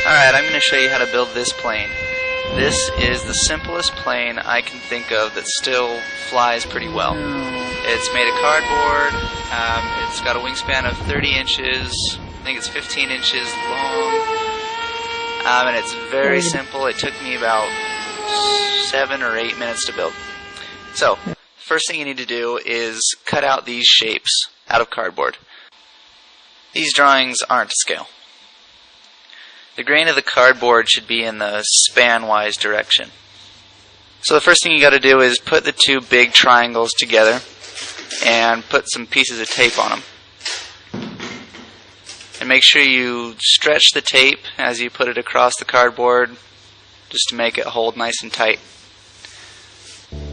Alright, I'm going to show you how to build this plane. This is the simplest plane I can think of that still flies pretty well. It's made of cardboard, it's got a wingspan of 30 inches, I think it's 15 inches long, and it's very simple. It took me about 7 or 8 minutes to build. So, first thing you need to do is cut out these shapes out of cardboard. These drawings aren't to scale. The grain of the cardboard should be in the span-wise direction. So the first thing you got to do is put the two big triangles together and put some pieces of tape on them. And make sure you stretch the tape as you put it across the cardboard just to make it hold nice and tight.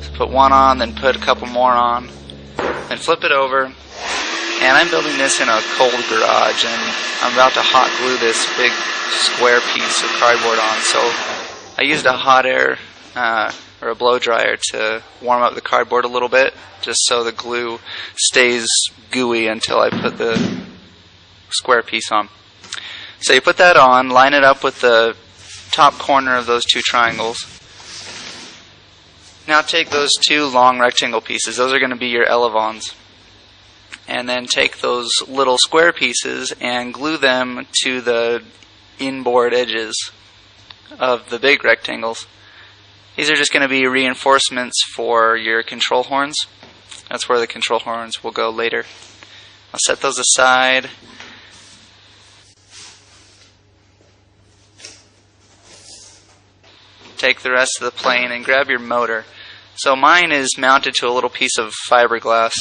So put one on, then put a couple more on, then flip it over. And I'm building this in a cold garage, and I'm about to hot glue this big square piece of cardboard on. So I used a hot air or a blow dryer to warm up the cardboard a little bit, just so the glue stays gooey until I put the square piece on. So you put that on, line it up with the top corner of those two triangles. Now take those two long rectangle pieces. Those are going to be your elevons. And then take those little square pieces and glue them to the inboard edges of the big rectangles. These are just going to be reinforcements for your control horns. That's where the control horns will go later. I'll set those aside. Take the rest of the plane and grab your motor. So mine is mounted to a little piece of fiberglass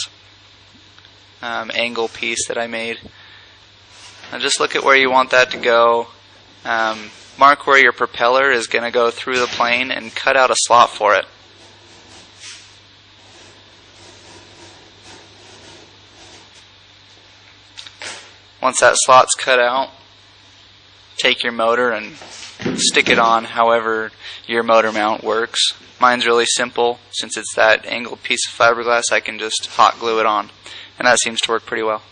angle piece that I made. Now just look at where you want that to go. Mark where your propeller is going to go through the plane and cut out a slot for it. Once that slot's cut out, take your motor and stick it on however your motor mount works. Mine's really simple. Since it's that angled piece of fiberglass, I can just hot glue it on. And that seems to work pretty well.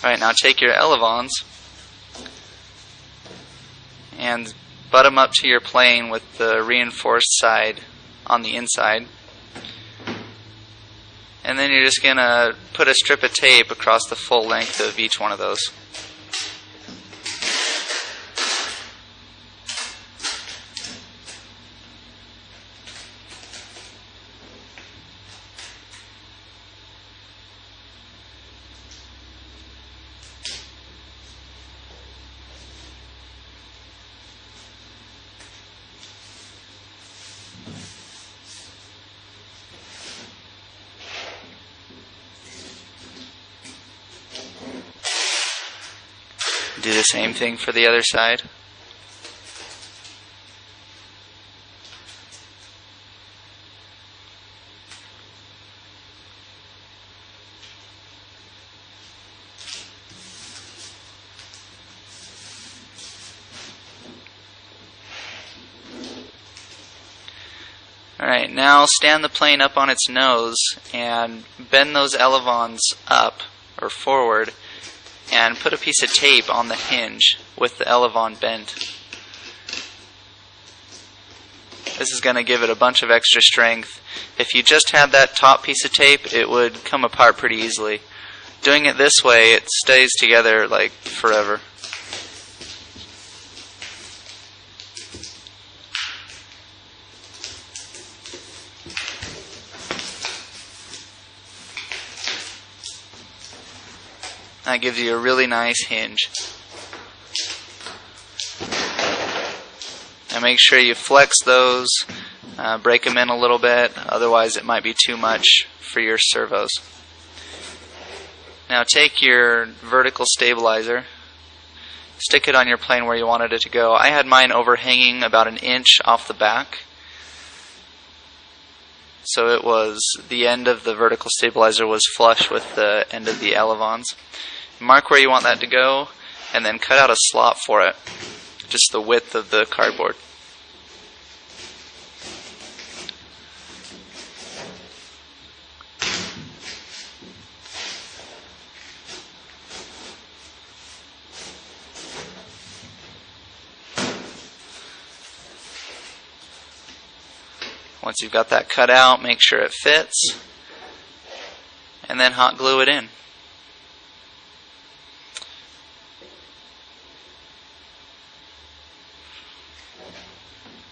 Alright, now take your elevons and butt them up to your plane with the reinforced side on the inside. And then you're just going to put a strip of tape across the full length of each one of those. Do the same thing for the other side. Alright, now stand the plane up on its nose and bend those elevons up or forward and put a piece of tape on the hinge with the elevon bent. This is going to give it a bunch of extra strength. If you just had that top piece of tape, it would come apart pretty easily. Doing it this way, it stays together like forever. That gives you a really nice hinge. And make sure you flex those, break them in a little bit, otherwise it might be too much for your servos. Now take your vertical stabilizer, stick it on your plane where you wanted it to go. I had mine overhanging about 1 inch off the back. So it was, the end of the vertical stabilizer was flush with the end of the elevons. Mark where you want that to go, and then cut out a slot for it, just the width of the cardboard. Once you've got that cut out, make sure it fits, and then hot glue it in.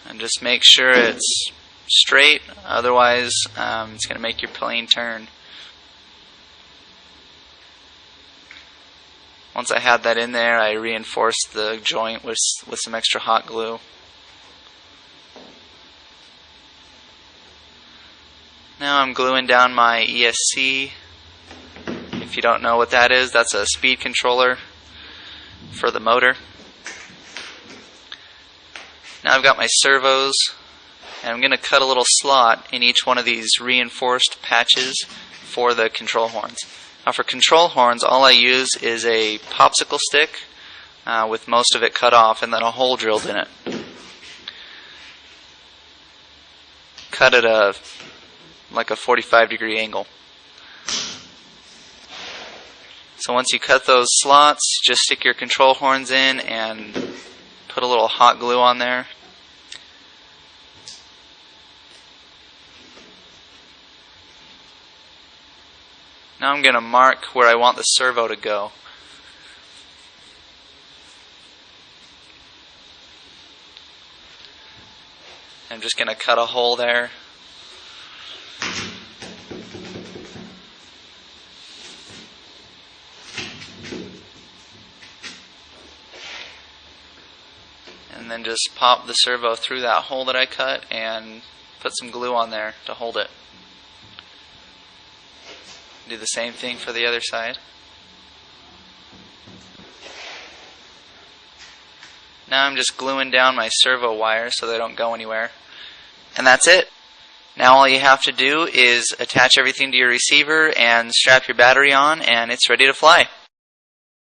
And just make sure it's straight, otherwise it's going to make your plane turn. Once I had that in there, I reinforced the joint with some extra hot glue. Now I'm gluing down my ESC. If you don't know what that is, that's a speed controller for the motor. Now I've got my servos, and I'm going to cut a little slot in each one of these reinforced patches for the control horns. Now for control horns, all I use is a popsicle stick with most of it cut off and then a hole drilled in it. Cut at like a 45-degree angle. So once you cut those slots, just stick your control horns in and put a little hot glue on there. Now I'm going to mark where I want the servo to go. I'm just going to cut a hole there. And then just pop the servo through that hole that I cut and put some glue on there to hold it. Do the same thing for the other side. Now I'm just gluing down my servo wires so they don't go anywhere. And that's it. Now all you have to do is attach everything to your receiver and strap your battery on, and it's ready to fly.